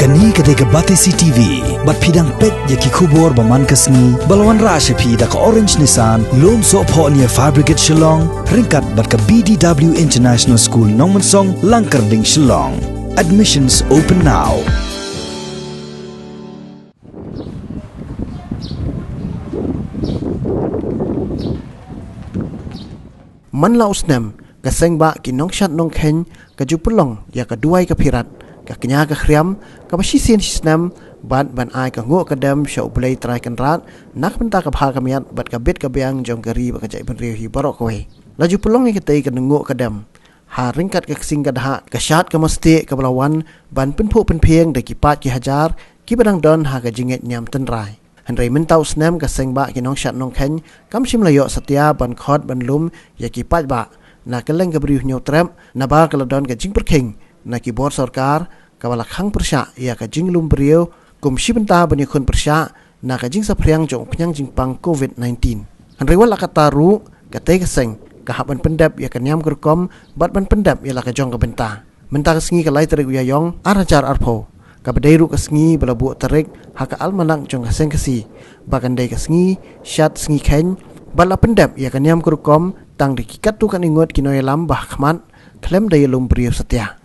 Kani ketika Batisi TV, bat pidang pet yaki kubor baman kasni, balawan rasha pi da ka orange nisan, lom so po niya Fabricate Shillong, ringkat bat ka BDW International School Nongmansong, Langkarding Shillong. Admissions open now. Man lausnem kaseng ba kinong shat nong ken kajupulong ya kaduai kapirat kaknya ka khriam kapasisian sisnam bat ban ai ka ngo kadam show play try kan rat nak benta ka bha kamiat bat ka bet ka beang jong gari ba ka jai ban hi barok kowe laju pulong ke tai ka ngo kadam ha ringkat ka sing ka dha ka shat ka mesti ka balawan ban penpu penpieng de ki pat ki hajar ki badang don ha ka jinget nyam ten rai Henry mentau snam ka seng ba kinong shat nong ken kam sim layo setia ban khot ban lum ya ki pat ba na keleng ka briu nyu trem na ba ka ladon ka jing perking na ki bor sarkar ka bala khang persya ya ka jing lum briu kum shibenta ban yakun persya na ka jing sapriang jong pnyang jing pang COVID-19 Henry wala ka taru ka te ka seng ka haban pendap ya ka nyam kurkom bat ban pendap ya la ka jong ka benta menta ka sngi ka lai tarik ya yong arajar arpo kabadairu kasngi balabu tarik haka almanak jong kaseng kasi bagandai kasngi shat sngi ken bala pendap ya kanyam kurukom tang dikikat tu kan ingot kinoy lambah khamat klem daya lumbriu setia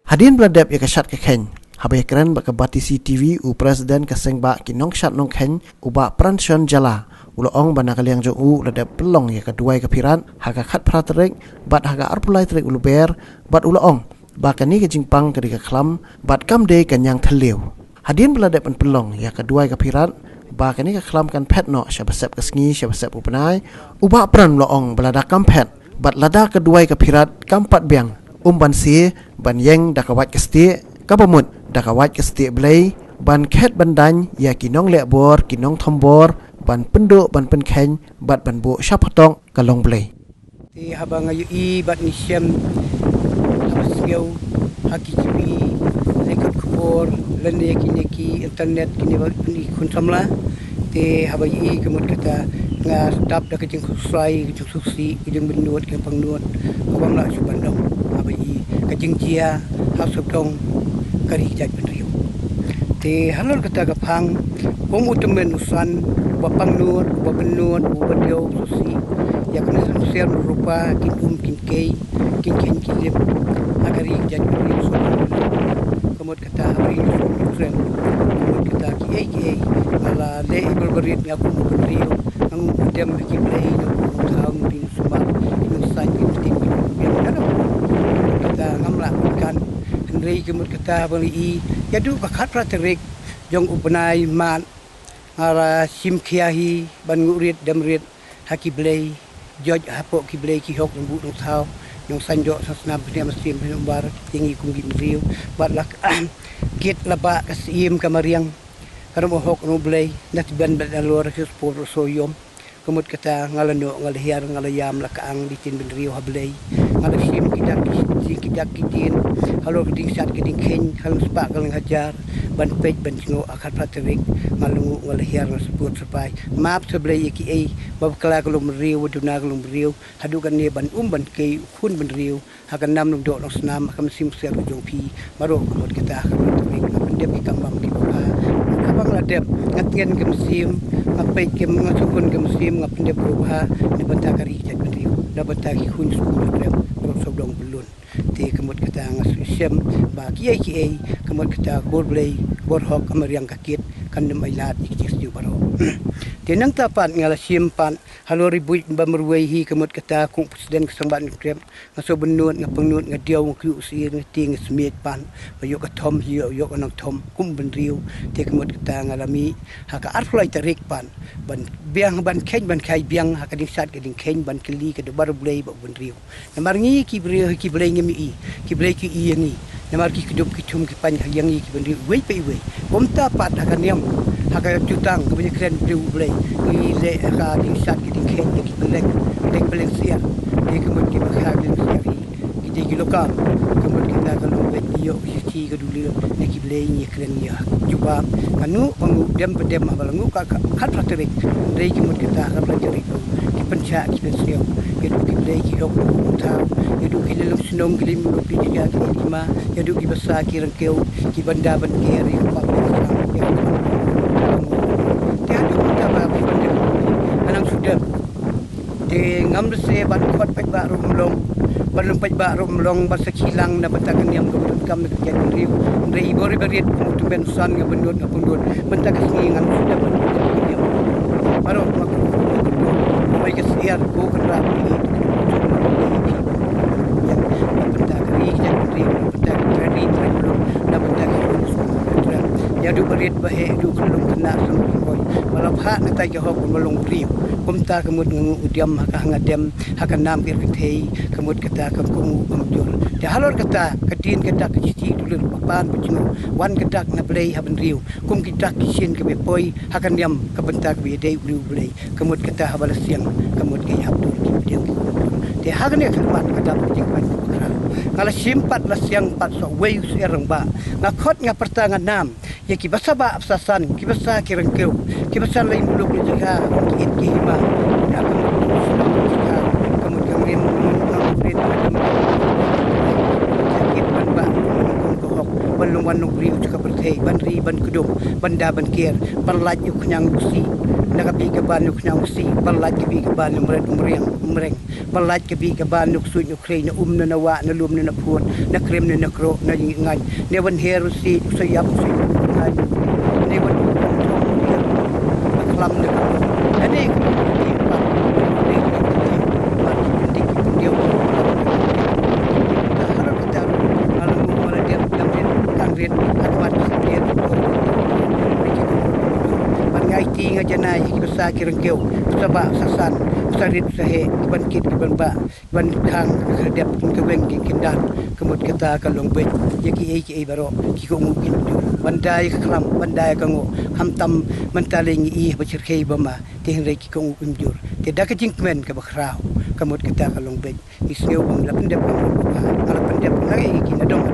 hadin beladap ya kashat ke ken habay keren baka Batisi TV u presiden kaseng ba kinong shat nong ken uba pransion jala uloong bana kaliang jong u ladap pelong ya kaduai kapiran haka khat pratarik bat haka arpulai tarik uluber bat uloong Bahkan ni kejingpang ketika kelam bat kam de kanyang theliu hadin beladap an pelong ya kedua kapirat bahkan ni kelam kan pet no syabasep kesngi syabasep upenai uba pran loong belada kam pet bat lada kedua kapirat kampat biang ban si ban yeng dakawat kesti kapamut dakawat kesti blai ban khet bandan ya kinong lebor kinong thombor ban pendo ban penken bat ban bu syapotong kalong blai ti habang ayu I bat ni syam Skill haki cipi lekut kubur lende kini internet kini ni kunsamla te habai kemut kata nga stap da kecing kusai kecing suksi kecing benut ke pangnuat abang la subandong habai kecing cia hasuk dong kari jat benriu te halor kata kapang pom utemen usan bapang nuat babenut badio susi ya kena sosial rupa kin kei kin kilip agari jadi beri kemud kata hari friend kemud kata ki ala le berberit ngaku beri ngang dem ki play no tahu di sumat di san ki tim biar ada kata ngamla kan Henry kemud kata beli ya du bakat praterik jong upenai man ara sim kiahi ban ngurit demrit haki blay joj hapok ki blay ki hok bu no tahu yang sanjok sasna bnia mesin bar tinggi kungi meriu batlak git laba kasim kamariang karum hok no blay nat ban badalor ke sport soyom kemut kata ngalano ngaliar ngalayam lakaang di tin benriu hablay ngalasim kidak kitin halo keding sat keding ken halo spak galang hajar ban pej ban cingo akar praterik ngalungu ngaliar sport sapai map seblay ki bab kala kalum riu duna kalum riu hadukan ni ban ban ke kun ban riu hakan nam lung dok long senam kam sim ser jong pi maro kemut kata akar praterik pendep ki kambang ki ba abang ladep ngatien ke musim ngapai ke ngasukun ke musim ngapendep berubah ni bentakari jat riu dapat taki kun skul rem sobdong belun ti kemut kata ngasusyam ba kiai kemut kata borblay borhok amariang kakit kandem ailat ikis tiu baro tenang tapat ngala simpan halo ribuit bamruwaihi kemut kata kung presiden kesambat krem ngaso benut ngapengnut ngadiau ngku sir ngting smiet pan bayo kathom hiyo yo kanang thom kum benriu ti kemut kata ngalami haka arflai tarik pan ban biang ban kai biang haka ding sat keding ken ban keli ke bar blay ba benriu namarngi ki blay ngemi ki blay ki yangi namar ki kedup ki thum ki pan yangi ki benriu wei pe wei bom tapat akan yam haka jutang ke kren blay blay ni le ka ding sat ki ding ken ki belek sia ni kemut ki bakha ding sia ki lokal kemut ki kita kalau bet yo si ke dulu neki blei ni keren ya cuba kanu pengu dem abalangu ka khat praterik dei ki mut kita ka praterik ki pencha ki pensio ki ki blei ki hok ta ki du ki lelum sinong ki lim ki ja ki lima ki du ki basa ki rengkeu ki banda ban ki ri pa ya dia du ta ba banda anang sudah de ngam se ban khot pe ba rum long balum pai ba rum long ba sekilang na batakan yang gabut kam ke jadi riu rei bori beriat tu ben san nga benut nga pundut bentak singi ngam sudah ban baru mak mai ke siar ko kra ni yang bentak ri jadi riu bentak ri belum na bentak ya du beriat ba he du kelung kena semoi walau hak nata johok melong riu kumta kemud ngu udiam haka ngadem haka nam kir kethei kemud kata kemung amjur de halor kata kedin kata keciti dulur papan bujung wan kata nablei haben riu kum kita kisin ke bepoi haka niam kebentak be dei riu blei kemud kata habal siang kemud ke habdur ki bidang de haka ne khmat kata bujing pan ngala simpat la siang pat so wei serang ba ngakot ngapertangan nam ya ki basaba absasan ki basa kirengkeu ki basa lain buluk ni jaga ki ki hima ya kamu kemarin nongkret sakit ban ba kohok balung wan nugri ucaka berthei banri ban keduk banda ban kier balaj yuk nyang usi nagabi ke ban yuk nyang usi balaj ke bi ke ban mret umreng balaj ke bi ke ban yuk suit yuk krei na na wa na lum na phun na krem na kro na ngai ne ban heru si sayap si ni wan kelam de ani ni pa ni dik dia harap kita kalau mula dia tamrin kangrin atwat dia bangai tinga janai kibasa kirengkeu sabak sasan sarit sahe ban kit ban ba ban khang kedep keweng kindan kemud kata kalong bet yaki ai baro ki ko mungkin bandai kelam bandai kango hamtam mentaling i bacirkei bama tingrei ki ko umjur tidak kejingmen ke bakrau kemud kata kalong bet isneu bang la pendep ala pendep lagi ki nadong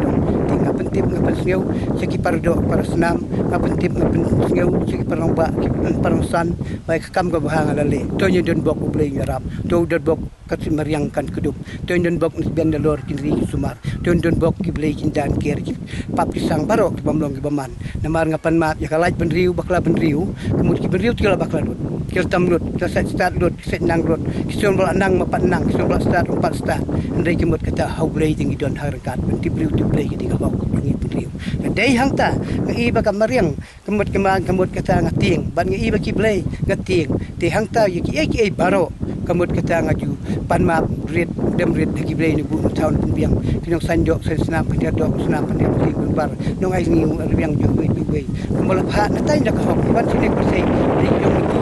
tinggal pentip ngapan sneu seki pardo para senam ngapentip ngapen sneu seki parongba ki parongsan baik kam go bahang alale tonyo don bok ublei yarap to don bok kasi mariangkan kedup tonyo don bok nisbian dalor kinri sumar tonyo don bok ki blei kindan ker ki papisang baro ki bamlong ki baman namar ngapan mat ya kalaj benriu bakla benriu kemud ki benriu tigala bakla lut kil tamlut set start lut set nang lut kisun bal nang mapat nang kisun bal start empat start ndai kemud kata hau blei tinggi don harkat benti bliu tu blei ki digabau ngi benriu dai hangta ngi ba kamariang kemud kata ngating ban ngi ba ki blei ngating te hangta ki ai baro kemud kata ngaju pan map red dem red ki blei ni bu taun biang kinong sanjok senam pada dok senam pada ki bar nong ai ngi biang ju be kemul pha na tai dak hok ban sini bersei di yong ki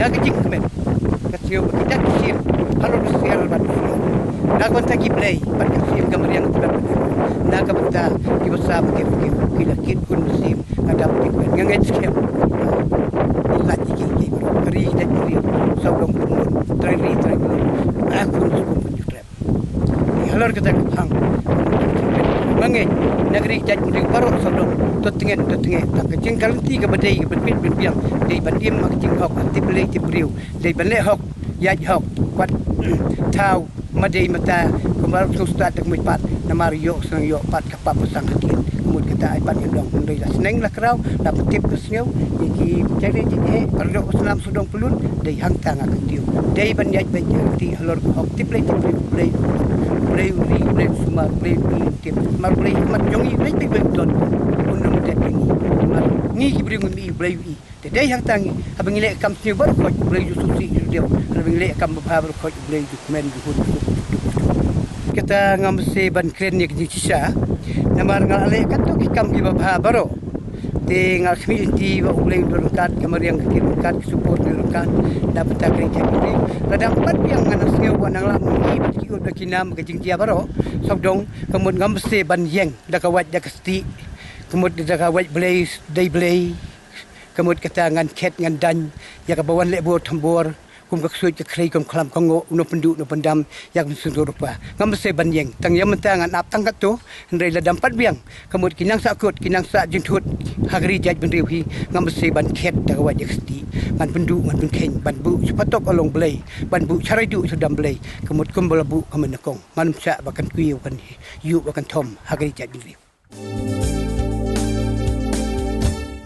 jaga jing kemen kecil kita kecil kalau kecil batu nak banta kiblay pan kecil kamariang kita nak banta kibasa pakai kita kit kun musim ada pakai ngangai sekian ilat iki kari dan kiri saudong pun teri aku pun jutrap halor kita hang mangai negeri jadi baru saudong totingen tak kecing kalanti ke badai ke ben biang dei bandim mak cing hok tiblei tibriu dei banle hok yaj hok kwat tau madei mata kemar sustat tak mipat namar yo sang yo pat kapap sang hakin kemud kita ai pat ndong ndoi la seneng la krau dapat tip ke sneu iki cari je perlu senam sudong pelun dei hang tang aketiu dei ban yaj baik ti halor hok tiblei tibriu play sumar play tip mar play mat jongi play don unang teping mar ngi kibring mi play i te dei hang tangi abang ile kam sni bar ko play ju susi ju dia abang ile kam ba bar ko play ju men ju hud kita ngamse ban kren ni ki sisa namar ngal ale kato ki kam ki ba baro te ngal community wa play do kat kamariang ki kat support ni kat dapat tak kerja ni kadang pat yang ngana sngeu wanang la ni ki ud kinam ke jingtia baro sabdong kemud ngamse ban yeng da kawat da kasti kemud da kawat blaze day blay kemud kata ngan ket ngan dan ya ka bawan lebor tambor kum ka suit ka krei kum klam kongo no pendu no pendam yak sundur rupa ngam se banyeng tang yam tangan ap tang katu ndai la dampat biang kemud kinang sakut kinang sa jintut hagri jaj ben riwi ngam se ban ket da wa jeksti ban pendu ban pen ban bu sepatok along belai ban bu charai du sudam belai kemud kum balabu kamen kong man sa bakan kuiu kan yu bakan tom hagri jaj ben riwi